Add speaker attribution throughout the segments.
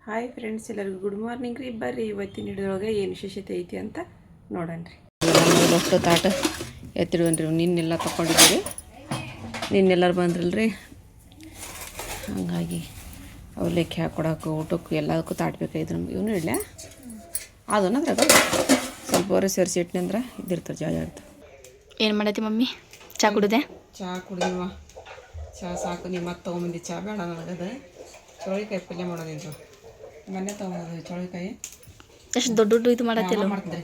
Speaker 1: Hi friends, ಎಲ್ಲರಿಗೂ good morning ರೀ. ಬರ್ರಿ ಇವತ್ತಿನ ಹಿಡಿದೊಳಗೆ ಏನು ವಿಶೇಷತೆ ಐತಿ ಅಂತ ನೋಡೋಣ್ರಿ. ದೊಡ್ಡ ತಾಟ ಎತ್ತಿಡುವನ್ರಿ. ನಿನ್ನೆಲ್ಲ ತಗೊಂಡಿದ್ದೀರಿ, ನಿನ್ನೆಲ್ಲರೂ ಬಂದ್ರಲ್ರಿ, ಹಾಗಾಗಿ ಅವಲೇಖಿ ಹಾಕೊಡೋಕೆ ಊಟಕ್ಕೂ ಎಲ್ಲದಕ್ಕೂ ತಾಟ್ಬೇಕಾಯ್ತು ನಮ್ಗೆ. ಇವನು ಇಡ್ಲ ಅದನ್ನ ಅದ್ರಾಗ ಸ್ವಲ್ಪ ಹೊರ ಸೇರಿಸಿ ಇಟ್ನಿ ಅಂದ್ರೆ ಇದ್ದಿರ್ತಾರೆ ಜಾಗ ಇರ್ತವೆ.
Speaker 2: ಏನು ಮಾಡೈತಿ ಮಮ್ಮಿ? ಚಾ ಕುಡಿದೆ?
Speaker 1: ಚಹಾ ಕುಡಿದಿವ. ಚಹಾ ಸಾಕು. ನೀವು ಮತ್ತೆ ತೊಗೊಂಬಂದು ಚಹಾ ಬೇಡ ನನಗದು. ಚೌಳಿಕಾಯಿ ಪಲ್ಯ ಮಾಡೋದಿದ್ರು ಮೊನ್ನೆ ತೊಗೊಂಡು ಚೌಳಿಕಾಯಿ
Speaker 2: ಎಷ್ಟು ದೊಡ್ಡ ದೊಡ್ಡ ಇದು ಮಾಡತ್ತಿಲ್ಲ
Speaker 1: ಮಾಡ್ತಿದ್ರಿ.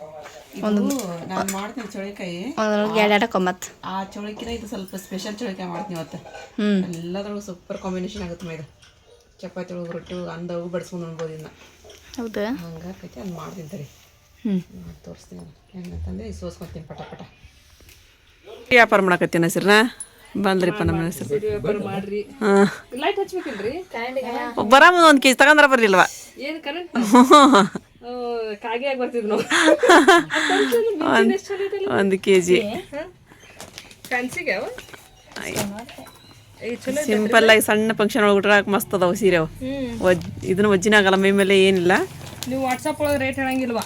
Speaker 1: ಇದು ನಾನು ಮಾಡ್ತೀನಿ ಚೌಳಿಕಾಯಿ
Speaker 2: ಮತ್ತು
Speaker 1: ಆ ಚೌಳಿಕಿನ ಇದು ಸ್ವಲ್ಪ ಸ್ಪೆಷಲ್ ಚೌಳಿಕಾಯಿ ಮಾಡ್ತೀನಿ ಇವತ್ತು. ಎಲ್ಲದ್ರೊಳಗೆ ಸೂಪರ್ ಕಾಂಬಿನೇಷನ್ ಆಗುತ್ತೆ ಇದು. ಚಪಾತಿ ಒಳಗೆ ರೊಟ್ಟಿ ಅಂದವು ಬಡಿಸ್ಕೊಂಡು ಅನ್ಬೋದು. ಇನ್ನು
Speaker 2: ಹೌದಾ?
Speaker 1: ಹಂಗಾಕೈತಿ ಅದು ಮಾಡ್ತೀನಿ ತರಿ. ತೋರಿಸ್ತೀನಿ ಹೆಂಗಂತಂದ್ರೆ ಈ ಸೋಸ್ಕೊತೀನಿ ಪಟ ಪಟ. ವ್ಯಾಪಾರ ಮಾಡಕತ್ತೀನಿ ಹೆಸ್ರನ್ನ ಬಂದ್ರಿಪ್ಪ ನಮ್ಮ ಹೆಸರು. ಹಾಂ ಬರಾಮ ಒಂದು ಕೆಜಿ ತಗೊಂಡ್ರ ಬರ್ಲಿಲ್ವಾ? ಒಂದು ಕೆಜಿ ಸಿಂಪಲ್ ಆಗಿ ಸಣ್ಣ ಫಂಕ್ಷನ್ ಒಳಗೆ ಉಟ್ರಾಕ ಮಸ್ತ್ ಅದಾವ ಸೀರೆ. ಅವು ಇದನ್ನ ವಜ್ಜಿನಾಗಲ್ಲ, ಮೈ ಮೇಲೆ ಏನಿಲ್ಲ.
Speaker 3: ನೀವು ವಾಟ್ಸಪ್ ಒಳಗೆ ರೇಟ್ ಹೇಳಂಗಿಲ್ವಾ?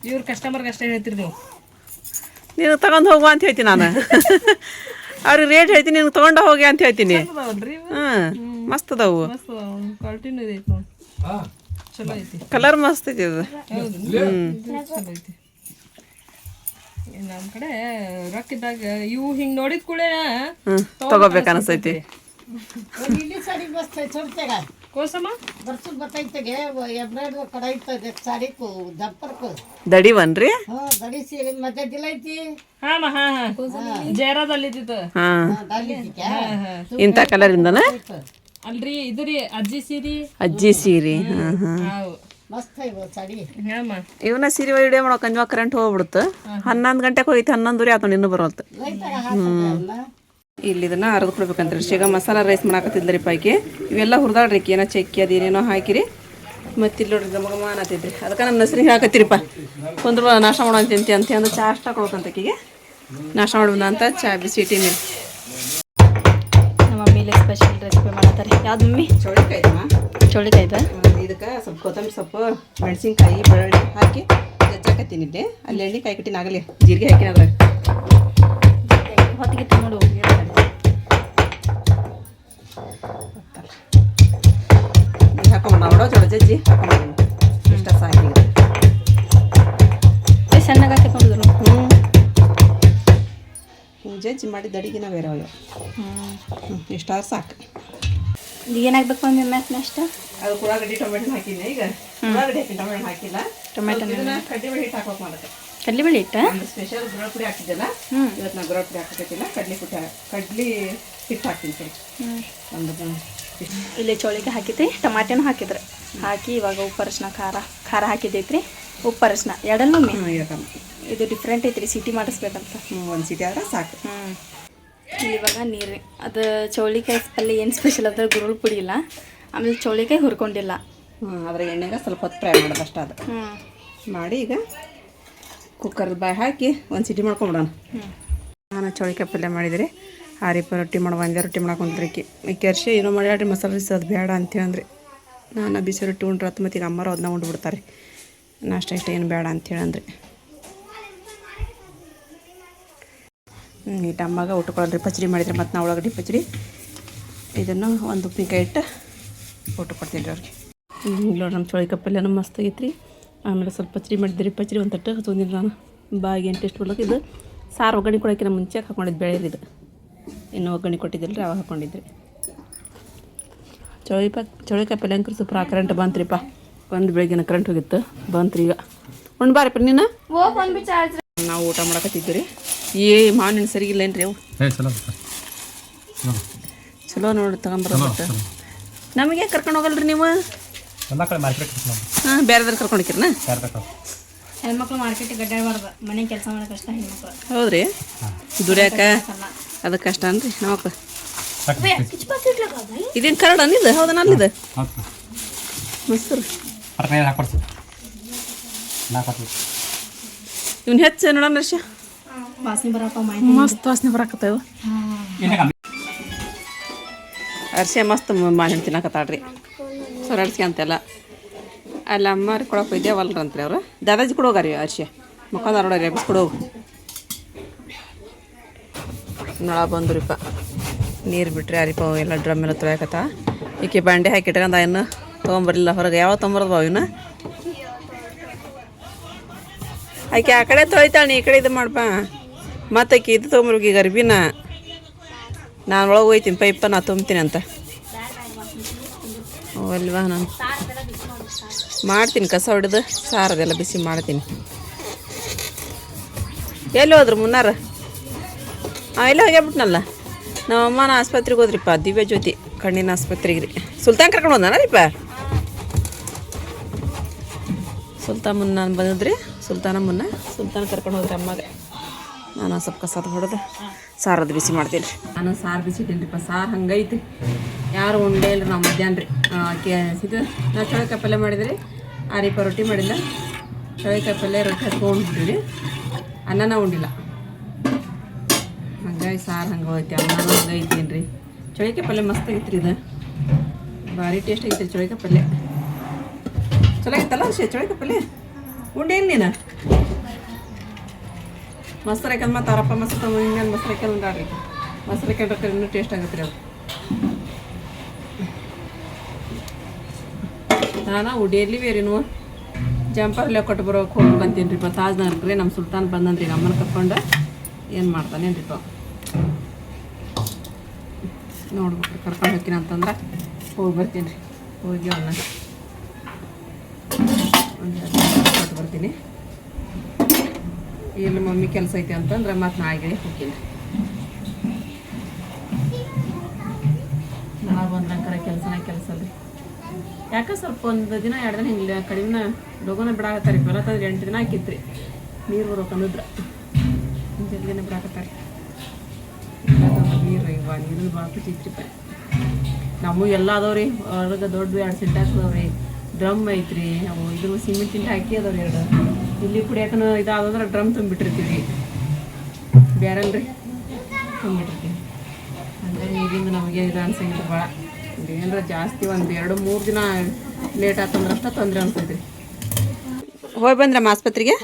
Speaker 3: ಇವ್ರ ಕಸ್ಟಮರ್ಗೆ ಅಷ್ಟೇ ಹೇಳ್ತೀರಿ ನೀವು.
Speaker 1: ನೀನು ತಗೊಂಡು ಹೋಗುವ ಅಂತ ಹೇಳ್ತೀನಿ ನಾನು. ಅವ್ರಿಗೆ ರೇಟ್ ಹೇಳ್ತೀನಿ, ನೀನು ತೊಗೊಂಡು ಹೋಗಿ ಅಂತ ಹೇಳ್ತೀನಿ. ಹಾಂ ಮಸ್ತ್ ಅದಾವು.
Speaker 3: ಕ್ವಾಲಿಟಿನೂ ಐತಿ ನೋಡಿ, ಚಲೋ ಐತಿ.
Speaker 1: ಕಲರ್ ಮಸ್ತ್ ಐತಿ ಅದು.
Speaker 3: ಚಲೋ ಐತಿ. ನಮ್ಮ ಕಡೆ ರೊಕ್ಕ ಇದ್ದಾಗ ಇವು ಹಿಂಗೆ ನೋಡಿದ ಕೂಡ
Speaker 1: ತಗೋಬೇಕು ಅನಿಸ್ತೈತಿ. ದಡಿವನ್ರಿ ಇಂಥ ಕಲರ್ ಇಂದನ
Speaker 3: ಅಲ್ರಿ ಇದ್ರಿ
Speaker 1: ಅಜ್ಜಿ ಸೀರೆ. ಇವನ ಸೀರೆ ವಿಡಿಯೋ ಮಾಡೋ ಕಂಜ ಕರೆಂಟ್ ಹೋಗ್ಬಿಡುತ್ತೆ. 11 ಗಂಟೆಗೆ ಹೋಗಿತ್ತು, 11 ಆತ ಇನ್ನೂ ಬರೋಲ್ತು. ಇಲ್ಲಿ ಇದನ್ನ ಅರ್ದು ಕೊಡ್ಬೇಕಂತ್ರಿ. ಈಗ ಮಸಾಲ ರೈಸ್ ಮಾಡಾಕತ್ತಿದ್ರಿ ಪೈಕಿ. ಇವೆಲ್ಲ ಹುರಿದಾಡ್ರಿ, ಏನೋ ಚಕ್ಕಿ ಅದೇನೇನೋ ಹಾಕಿರಿ. ಮತ್ತೆ ಇಲ್ಲಿ ನೋಡ್ರಿ ಗಮಗಮ ಅನ್ನತ್ತಿದ್ರಿ. ಅದಕ್ಕೆ ನನ್ನ ಹೆಸ್ರಿಗೆ ಹಾಕತ್ತೀರಿಪ್ಪ. ಕುಂದ್ರ ನಾಶ ಮಾಡೋ ತಿಂತಿ ಅಂತ ಅಂದ್ರೆ ಚಾ ಅಷ್ಟ ಕೊಡ್ಬೇಕಂತಕಿಗೆ. ನಾಶ ಮಾಡೋಣ ಅಂತ ಚಾ ಬಿಸಿ ಇಟ್ಟೀನಿ.
Speaker 2: ನಮ್ಮ ಮಮ್ಮಿಲಿ ಸ್ಪೆಷಲ್ ರೆಸಿಪಿ ಮಾಡತ್ತಾರೆ. ಯಾವ್ದು ಮಮ್ಮಿ? ಚೌಳಿಕಾಯ್ದ.
Speaker 1: ಇದಕ್ಕೆ ಸ್ವಲ್ಪ ಕೊತ್ತಂಬರಿ ಸೊಪ್ಪು, ಮೆಣಸಿನ್ಕಾಯಿ, ಬೆಳ್ಳುಳ್ಳಿ ಹಾಕಿ ಜಜ್ಜಾಕತ್ತೀನಿ. ಇಲ್ಲಿ ಅಲ್ಲಿ ಎಣ್ಣೆ ಕಾಯಿ ಕಟ್ಟಿನ ಆಗಲಿ ಜೀರಿಗೆ ಹಾಕಿನ ಅದ್ರಾಗ
Speaker 2: ಹೊತ್ತಿಗೆ ತಗೊಂಡು ಹೋಗಿ
Speaker 1: ಹಾಕೊಂಡ್ ನೋಡೋ ಚಲೋ ಜಜ್ಜಿ ಹಾಕೊಂಡ್ ಇಷ್ಟ ಸಾಕಿ.
Speaker 2: ಸಣ್ಣಗೆ ಹಾಕಿಕೊಂಡಿದ್ರು.
Speaker 1: ಜಜ್ಜಿ ಮಾಡಿದ ಅಡಿಗೆನ ಬೇರೆ ಅವು. ಇಷ್ಟ ಸಾಕು.
Speaker 2: ಏನಾಗಬೇಕು ಅಂದ್ರೆ ನೆಕ್ಸ್ಟ್
Speaker 1: ಅದು ಉಳ್ಳಾಗಡ್ಡಿ ಟೊಮೆಟೊ ಹಾಕಿನಿ. ಈಗ ಉಳ್ಳಾಗಡ್ಡಿ ಹಾಕಿ ಟೊಮೆಟೊ ಹಾಕಿಲ್ಲ. ಟೊಮೆಟೊ ಕಡ್ಲಿಬೇಳೆ ಹಿಟ್ಟು ಹಾಕೋಕೆ ಮಾಡುತ್ತೆ.
Speaker 2: ಕಡ್ಲಿಬೇಳೆ ಹಿಟ್ಟು
Speaker 1: ಸ್ಪೆಷಲ್ ಗುರಳ ಪುಡಿ ಹಾಕಿದ್ದೆಲ್ಲ. ಇವತ್ತು ನಾನು ಗುರಳ ಪುಡಿ ಹಾಕಬೇಕಿಲ್ಲ, ಕಡ್ಲಿ ಹಿಟ್ಟು ಹಾಕ್ತೀನಿ ಸರಿ.
Speaker 2: ಇಲ್ಲಿ ಚೌಳಿಕಾಯಿ ಹಾಕಿದ್ರಿ, ಟಮಾಟೆನೂ ಹಾಕಿದ್ರಿ. ಹಾಕಿ ಇವಾಗ ಉಪ್ಪು ಅರಶಿನ ಖಾರ ಹಾಕಿದ್ದೈತ್ರಿ. ಉಪ್ಪು ಅರಶಿನ ಎರಡನ್ನೂ ಇದು ಡಿಫ್ರೆಂಟ್ ಐತ್ರಿ. ಸಿಟಿ ಮಾಡಿಸ್ಬೇಕಂತ.
Speaker 1: ಒಂದು ಸಿಟಿ ಆದ್ರೆ ಸಾಕು.
Speaker 2: ಇಲ್ಲಿ ಇವಾಗ ನೀರು ಅದು ಚೌಳಿಕಾಯಿ ಪಲ್ಯ ಏನು ಸ್ಪೆಷಲ್ ಅದ್ರ ಗುರುಳ್ ಪುಡಿ ಇಲ್ಲ. ಆಮೇಲೆ ಚೌಳಿಕಾಯಿ ಹುರ್ಕೊಂಡಿಲ್ಲ.
Speaker 1: ಅದ್ರ ಎಣ್ಣೆಗೆ ಸ್ವಲ್ಪ ಹೊತ್ತು ಫ್ರೈ ಮಾಡೋದು ಅಷ್ಟ. ಅದು ಮಾಡಿ ಈಗ ಕುಕ್ಕರ್ ಬಾಯಿ ಹಾಕಿ ಒಂದು ಸಿಟಿ ಮಾಡ್ಕೊಂಬಿಡೋಣ. ನಾನು ಚೌಳಿಕಾಯಿ ಪಲ್ಯ ಮಾಡಿದರೆ ಆರಿಪ ರೊಟ್ಟಿ ಬಂದೆ. ರೊಟ್ಟಿ ಮಾಡ್ಕೊಂಡ್ರಿಕಿ ಈಕೆ ಅರ್ಶಿ ಏನೋ ಮಾಡ್ಯಾಡ್ರಿ ಮಸಾಲೆ ರೈಸ್ ಅದು ಬೇಡ ಅಂತೇಳಂದ್ರಿ. ನಾನು ಬಿಸಿ ರೊಟ್ಟಿ ಉಂಡ್ರತ್ತು ಮತ್ತು ಈಗ ಅಮ್ಮರು ಅದನ್ನ ಉಂಡ್ಬಿಡ್ತಾರೆ. ನಾಷ್ಟ ಇಷ್ಟ ಏನು ಬೇಡ ಅಂತೇಳಂದ್ರಿ. ಈ ಟಮ್ಮಾಗ ಊಟಕೊಳ್ಳ್ರಿ ಪಚ್ಚಡಿ ಮಾಡಿದರೆ ಮತ್ತು ನಾವು ಉಳ್ಳಾಗಡ್ಡಿ ಪಚ್ಚಡಿ ಇದನ್ನು ಒಂದು ಉಪ್ಪಿನಕಾಯಿ ಇಟ್ಟು ಊಟ ಕೊಡ್ತೀನಿ ರೀ ಅವ್ರಿಗೆ. ನೋಡಿ ನಮ್ಮ ಚೌಳಿಕಾಯಿ ಪಲ್ಯನೂ ಮಸ್ತ್ ಆಗೈತ್ರಿ. ಆಮೇಲೆ ಸ್ವಲ್ಪ ಪಚ್ಚಡಿ ಮಾಡಿದ್ರಿ. ಪಚ್ಚಡಿ ಒಂದು ತಟ್ಟೆ ತೊಗೊಂಡಿರಿ ನಾನು. ಬಾಯಿಗೆ ಏನು ಟೇಸ್ಟ್ ಕೊಡ್ಲಿಕ್ಕೆ. ಇದು ಸಾರು ಒಗ್ಗರಣೆ ಕೊಡೋಕ್ಕಿಂತ ಮುಂಚೆ ಹಾಕೊಂಡಿದ್ದು ಬೇಳೆ ಇದು. ಇನ್ನು ಒಗ್ಗರಣೆ ಕೊಟ್ಟಿದ್ದಿಲ್ಲ ರೀ, ಅವಾಗ ಹಾಕ್ಕೊಂಡಿದ್ರಿ. ಚೌಳಿಕಾಯಿ ಪಲ್ಯ ಅಂಕರು ಸೂಪರ್. ಕರೆಂಟ್ ಬಂತ್ರಿಪ್ಪ. ಒಂದು ಬೆಳಗ್ಗಿನ ಕರೆಂಟ್ ಹೋಗಿತ್ತು, ಬಂತ್ರಿ. ಈಗ ಒಂದು ಬಾರಿಪ್ಪ ನೀನು ನಾವು ಊಟ ಮಾಡಕತ್ತಿದ್ವಿ ರೀ. ಮಾವಿನ ಸರಿಗಿಲ್ಲ ಏನ್ರಿ ಅವು? ಚಲೋ ನೋಡಿ ತಗೊಂಬರೋದು. ನಮಗೆ ಕರ್ಕೊಂಡು ಹೋಗಲ್ರಿ ನೀವು? ಹಾಂ ಬೇರೆದ್ರ ಕರ್ಕೊಂಡಿಕ್ಕಿರನ?
Speaker 2: ಹೆಣ್ಮಕ್ಳು ಮಾರ್ಕೆಟಿಗೆ ಗಡ್ಡಾಡಬಾರ್ದು, ಮನೆ ಕೆಲಸ ಮಾಡೋಕೆ ಕಷ್ಟ ಹೆಣ್ಮಕ್ಳು.
Speaker 1: ಹೌದ್ರಿ, ದುಡಿಯಾಕ ಅದಕ್ಕೆ ಕಷ್ಟ ಅನ್ರಿ ನಮ್ಮಕ್ಕ. ಇದೇನು ಕರಡ ಅಂದಿದ್ದು? ಹೌದಾ ಅಲ್ಲಿದೆ ಮೊಸರು. ಇವ್ನು ಹೆಚ್ಚು ನೋಡೋಣ ರಶ
Speaker 2: ವಾಸನೆ ಬರಪ್ಪ.
Speaker 1: ಮಸ್ತ್ ವಾಸನೆ ಬರಾಕತ್ತವ. ಅರ್ಶೆ ಮಸ್ತ್ ಮಾಡಿ ತಿನ್ನಕತ್ತಾಳ್ರಿ. ಸೊರಡ್ಸ್ಕೊಂತೆಲ್ಲ ಅಲ್ಲಿ ಅಮ್ಮವ್ರಿಗೆ ಕೊಡೋಕೆ ಇದ್ದೇವಲ್ರಂತ್ರಿ ಅವರು ದಾದಾಜಿ ಕೊಡೋಗಾರಿ ಅರ್ಶಿ ಮಕ್ಕಂದು ನೋಡ್ರಿ ಎಬ್ಬಿಸ್ ಕೊಡೋಗು ನಳ ಬಂದ್ರಿಪ್ಪ ನೀರು ಬಿಟ್ರಿ ಅರಿಪ ಎಲ್ಲ ಡ್ರಮ್ ಎಲ್ಲ ತೊಳ್ಯಾಕತ್ತ ಈಕೆ ಬಾಂಡೆ ಹಾಕಿಟ್ಕೊಂಡ ಇನ್ನು ತೊಗೊಂಬರ್ಲಿಲ್ಲ ಹೊರಗೆ ಯಾವ ತೊಗೊಂಬರೋದು ಇನ್ನು ಆಕೆ ಆ ಕಡೆ ತೊಳಿತಾಳೆ ನೀ ಈ ಕಡೆ ಇದು ಮಾಡಪ್ಪ ಮತ್ತು ಆಕೆ ಇದು ತೊಗೊಂಬರ್ಬೇಕು ಈಗ ಅರ್ಬಿನ ನಾನು ಒಳಗೆ ಹೋಯ್ತೀನಿ ಪೈಪ ನಾ ತುಂಬ್ತೀನಿ ಅಂತ ಅಲ್ವಾ ನಾನು ಮಾಡ್ತೀನಿ ಕಸ ಹೊಡೆದು ಸಾರದೆಲ್ಲ ಬಿಸಿ ಮಾಡ್ತೀನಿ ಎಲ್ಲಿ ಹೋದ್ರು ಮುನ್ನಾರ ಎಲ್ಲ ಹೋಗ್ಯಾಬಿಟ್ನಲ್ಲ ನಮ್ಮ ಅಮ್ಮನ ಆಸ್ಪತ್ರೆಗೆ ಹೋದ್ರಿಪ್ಪ ದಿವ್ಯ ಜ್ಯೋತಿ ಕಣ್ಣಿನ ಆಸ್ಪತ್ರೆಗೆ ರೀ ಸುಲ್ತಾನ್ ಕರ್ಕೊಂಡು ಹೋದನರಿಪ್ಪ ಸುಲ್ತಾನ್ ಮುನ್ನ ನಾನು ಬಂದಿದ್ರಿ ಸುಲ್ತಾನ್ ಕರ್ಕೊಂಡು ಹೋದ್ರಿ ಅಮ್ಮಗೆ ನಾನು ಸ್ವಲ್ಪ ಕಸದ ಹೊಡೆದು ಸಾರದು ಬಿಸಿ ಮಾಡ್ತೀನಿ ರೀ ನಾನು ಸಾರು ಬಿಸಿ ಇಟ್ಟಿನ್ರಿಪ್ಪ ಸಾರು ಹಂಗೈತಿ ಯಾರು ಉಂಡೇ ಇಲ್ಲ ನಾವು ಮಧ್ಯಾಹ್ನ ರೀ ಇದು ನಾವು ಚೌಳಿಕಾಯಿ ಪಲ್ಯ ಮಾಡಿದ್ರಿ ಆರಿಪ ರೊಟ್ಟಿ ಮಾಡಿಲ್ಲ ಚೌಳಿಕಾಯಿ ಪಲ್ಯ ರೊಟ್ಟಿ ಹಚ್ಕೊಂಡ್ಬಿಟ್ಟಿವಿ ಅನ್ನನ ಉಂಡಿಲ್ಲ ಹಂಗಾಗಿ ಸಾರು ಹಂಗೆ ಹೋಯ್ತಿ ಅನ್ನನೂ ಹಂಗೆ ಐತೇನು ರೀ ಚೌಳಿಕಾಯಿ ಪಲ್ಯ ಮಸ್ತ್ ಆಗೈತ್ರಿ ಇದು ಭಾರಿ ಟೇಸ್ಟ್ ಆಗೈತೆ ರೀ ಚೌಳಿಕಾಯಿ ಪಲ್ಯ ಚಲೋ ಆಗಿತ್ತಲ್ಲ ಚೌಳಿಕಾಯಿ ಪಲ್ಯ ಉಂಡೆ ಇಲ್ಲ ನೀನು ಮೊಸರು ಹಾಕಂದು ಮತ್ತು ಅವರಪ್ಪ ಮೊಸರು ಹಿಂಗೆ ಮೊಸರು ಹಾಕಂದು ಉಂಡಾಡ್ರಿ ಮೊಸರು ಹಾಕೊಂಡ್ರೆ ಇನ್ನೂ ಟೇಸ್ಟ್ ಆಗುತ್ತೆ ರೀ ಅದು ನಾನು ಉಡಿಯಲ್ಲಿ ಬೇರೆ ನೀವು ಜಂಪರ್ಲೆ ಕೊಟ್ಟು ಬರೋಕೆ ಹೋಗಿ ಬಂತೀನಿ ರೀ ತಾಜ್ನಗರ್ಗೆ ನಮ್ಮ ಸುಲ್ತಾನ್ ಬಂದನ್ರಿ ನಮ್ಮನ್ನು ಕರ್ಕೊಂಡು ಏನು ಮಾಡ್ತಾನೇನ್ರಿಪ್ಪ ನೋಡ್ಬಿಟ್ರಿ ಕರ್ಕೊಂಡು ಹೋಗ್ತೀನಿ ಅಂತಂದ್ರೆ ಹೋಗಿ ಬರ್ತೀನಿ ರೀ ಹೋಗಿ ಒಂದು ಕೊಟ್ಟು ಬರ್ತೀನಿ ಇಲ್ಲಿ ಮಮ್ಮಿ ಕೆಲಸ ಐತೆ ಅಂತಂದ್ರೆ ಮತ್ತೆ ನಾಳೆಗೆ ಹೋಗ್ತೀನಿ ನಾಳೆ ಬಂದ್ರಂಕರ ಕೆಲಸ ರೀ ಯಾಕೆ ಸ್ವಲ್ಪ ಒಂದು ದಿನ 2 ದಿನ ಹಿಂಗೆ ಕಡಿಮೆ ಲೋಗೋನ ಬಿಡಾಕತ್ತಾರೆ ಬರತ್ತಂದ್ರೆ 8 ದಿನ ಹಾಕಿತ್ರಿ ನೀರು ಬರೋಕಂದ್ರೆ ಜಲ್ದಿನೇ ಬಿಡಾಕತ್ತಾರೆ ನೀರು ಇವ ನೀರು ಭಾಳ ಖುಷಿತ್ರಿಪ್ಪ ನಮ್ಮ ಎಲ್ಲ ಅದಾವ್ರಿ ಹೊರಗೆ ದೊಡ್ಡ 2 ಸಿಂಟ್ಯಾಕ್ಸ್ ಅದಾವ್ರಿ ಡ್ರಮ್ ಐತ್ರಿ ಅವು ಇದ್ರ ಸಿಮೆಂಟ್ ತಿಂಡಿ ಹಾಕಿ ಅದಾವ್ರಿ 2 ಇಲ್ಲಿ ಕುಡಿಯಾಕನ ಇದಾದ್ರೆ ಡ್ರಮ್ ತುಂಬಿಟ್ಟಿರ್ತೀವಿ ಬ್ಯಾರಲ್ ರೀ ತುಂಬಿಟ್ಟಿರ್ತೀವಿ ಅಂದರೆ ಈಗಿಂದ ನಮಗೆ ಇದು ಅನ್ಸಂಗಿಲ್ಲ ಭಾಳ ಏನಾರ ಜಾಸ್ತಿ ಒಂದು 2-3 ದಿನ ಲೇಟ್ ಆತಂದ್ರೆ ಅಷ್ಟ ತೊಂದರೆ ಅನ್ಸೈತಿ ರೀ ಹೋಗಿ ಬಂದ್ರಮ್ಮ ಆಸ್ಪತ್ರೆಗೆ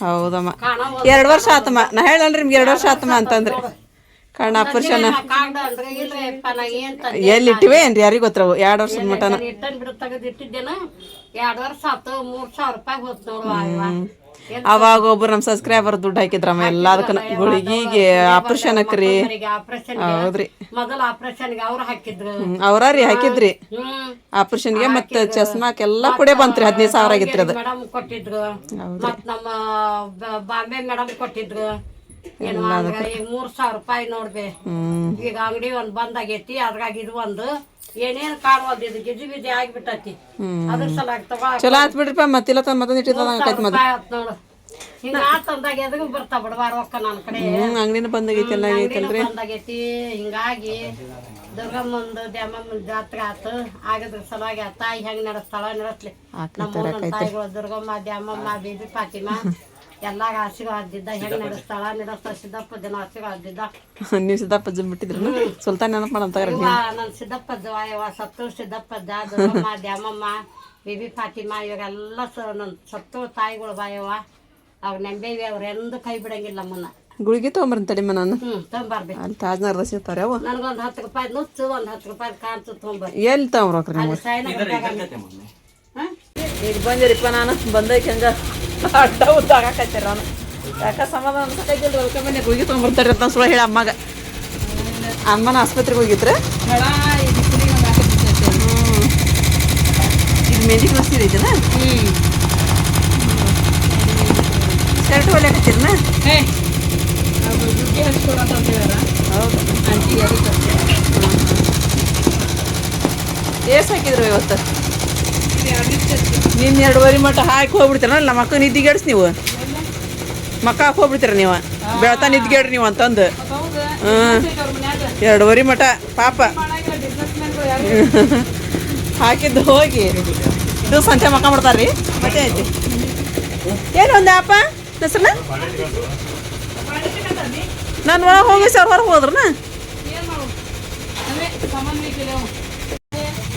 Speaker 1: ಹೌದಮ್ಮ 2 ವರ್ಷ ಆತಮ್ಮ ನಾ ಹೇಳಲ್ರಿ ನಿಮ್ಗೆ 2 ವರ್ಷ ಆತಮ್ಮ ಅಂತಂದ್ರೆ ಕಣ್ಣ ಆಪರೇಷನ್ ಎಲ್ಲಿ ಇಟ್ಟಿವೆ ಏನ್ರಿ ಯಾರಿಗೆ ಗೊತ್ತವು 2 ವರ್ಷದ ಮಟನ ಅವಾಗ ಒಬ್ರು ನಮ್ಮ ಸಬ್ಸ್ಕ್ರೈಬರ್ ದುಡ್ಡು ಹಾಕಿದ್ರಮ್ಮ ಎಲ್ಲದಕ್ಕ ಗುಳಿಗಿಗೆ ಆಪರೇಷನ್ ಹಾಕ್ರಿ ಹೌದ್ರಿ ಅವ್ರೀ ಹಾಕಿದ್ರಿ ಆಪರೇಷನ್ಗೆ ಮತ್ತೆ ಚಸ್ಮಾಕೆಲ್ಲ ಕುಡೆ ಬಂತ್ರಿ 15,000 ಆಗಿತ್ರಿ ಅದು
Speaker 2: ನಮ್ಮ ಬಾಂಬೆ ಮೇಡಮ್ ಕೊಟ್ಟಿದ್ರು ಏನು 3,000 ರೂಪಾಯಿ ನೋಡ್ಬೆ ಈಗ ಅಂಗಡಿ ಒಂದ್ ಬಂದ್ ಆಗೈತಿ ಅದ್ರಾಗ ಇದು ಒಂದು ಏನೇನ್ ಕಾಣುವಲ್ದು ಇದು ಗಿಜಿ ಬಿಜಿ ಆಗಿಬಿಟ್ಟತಿ ಅದ್ರ ಸಲಾಗಿ
Speaker 1: ಚಲೋ ಆತ್ ಬಿಡ್ರಿಪ್ಪ ಮತ್ತಿಲ್ಲ ಮತ್ತೊಂದು ಇಟ್ಟಿದ
Speaker 2: ನೋಡು ಹಿಂಗ ಆತಂದಾಗ ಎದಗೂ ಬರ್ತಾ ಬಿಡವಾರ ರೊಕ್ಕ ನನ್ನ ಕಡೆ
Speaker 1: ಅಂಗಡಿನ ಬಂದಾಗೈತಿ ಎಲ್ಲ ಆಗೈತಲ್ರಿ
Speaker 2: ಬಂದಾಗೈತಿ ಹಿಂಗಾಗಿ ದುರ್ಗಮ್ಮಂದು ದ್ಯಾಮಮ್ಮನ ಜಾತ್ರೆ ಆತು ಆಗದ್ರ ಸಲುವಾಗಿ ಆ ತಾಯಿ ಹೆಂಗ್ ನಡೆಸ್ತಾಳ ನಡೆಸ್ಲಿ ನಮ್ಮ ತಾಯಿಗಳು ದುರ್ಗಮ್ಮ ದ್ಯಾಮಮ್ಮ ಬೇಬಿ ಫಾತಿಮಾ ಎಲ್ಲಾಗ ಆಶೀರ್ವಾದಿದ್ದ ಹೆಂಗ್ ನಡೆಸ್ತಾಳ ನಡೆಸ್ತಾ ಸಿದ್ದಪ್ಪ ಜನ ಆಶೀರ್ವಾದಿದ್ದ
Speaker 1: ನೀವು ಸಿದ್ದಪ್ಪ ಬಿಟ್ಟಿದ್ರು ಸುಲ್ತಾನ್ ನೆನಪು ಮಾಡಂತ
Speaker 2: ನನ್ ಸಿದ್ದಪ್ಪಜ್ಜ ಸತ್ತು ಸಿದ್ದಪ್ಪಜ್ಜ ದುರ್ಗಮ್ಮ ದ್ಯಾಮಮ್ಮ ಬೇಬಿ ಫಾತಿಮಾ ಇವಾಗೆಲ್ಲ ನನ್ ಸತ್ತು ತಾಯಿಗಳು ಬಾಯವ್ವ ಅವ್ರ ನೆಂಬೇವಿ ಅವ್ರ ಎಂದು ಕೈ ಬಿಡಂಗಿಲ್ಲ ನಮ್ಮನ್ನ
Speaker 1: ಗುಳಿಗೆ ತೊಗೊಂಬರ್ತೀನಿ ತಡಿಮ ನಾನು
Speaker 2: ತೊಗೊಂಬರ್ಬೇಕು
Speaker 1: ಅಲ್ಲಿ ತಾಜ್ನಗರ ಸಿಗ್ತಾರೆ ಅವ
Speaker 2: ನನಗೊಂದು 10 ರೂಪಾಯಿ ನುಚ್ಚು ಒಂದು 10 ರೂಪಾಯಿ ಕಾಂತು ತೊಗೊಂಬರ್ರಿ
Speaker 1: ಎಲ್ಲಿ ತೊಗೊಂಬ್ರಕ್ರಿ ಈಗ ಬಂದಿರಿಪ್ಪ ನಾನು ಬಂದೈಕೆ ಹಂಗ ಅಡ್ಡ ಉದ್ದ ಆಗಾಕತ್ತೀರ ನಾನು ಯಾಕೆ ಸಮಾಧಾನ ಅನ್ಸಕೈತಿಲ್ಲ ಹೊಲ್ಕೊಂಬನ್ನಿ ಗುಳಿಗೆ ತೊಗೊಂಬರ್ತಾರೆ ಅಂತ ಸುಳ್ಳು ಹೇಳಿ ಅಮ್ಮನ ಆಸ್ಪತ್ರೆಗೆ ಹೋಗಿದ್ರೆ ಇದು ಮೆಂದಿ ಬಸ್ತೀರಿ ಐತನ ಶರ್ಟ್ ಹೊಲಿಯಾಕತ್ತೀರನ ಹೌದು ಏಸ್ ಹಾಕಿದ್ರು ಇವತ್ತು ನಿನ್ನ 2 ಮಟ್ಟ ಹಾಕಿ ಹೋಗ್ಬಿಡ್ತೀರ ನಮ್ಮ ಮಕ್ಕ ನಿದ್ದಿಗೇಡ್ಸ್ ನೀವು ಮಕ್ಕ ಹಾಕಿ ಹೋಗ್ಬಿಡ್ತೀರ ನೀವು ಬೆಳ್ತಾ ನಿದ್ದಿಗೇಡ್ರಿ ನೀವು ಅಂತಂದು 2 ಮಟ್ಟ ಪಾಪ ಹಾಕಿದ್ದು ಹೋಗಿ ಇದು ಸಂಚೆ ಮಕ್ಕ ಮಾಡ್ತಾರ್ರಿ ಮತ್ತೆ ಐತಿ ಏನು ಒಂದು ಅಪ್ಪ ಹೆಸರನ್ನ ನಾನು ಒಳಗೆ ಹೋಗಿ ಸರ್ ಹೊರಗೆ ಹೋದ್ರನ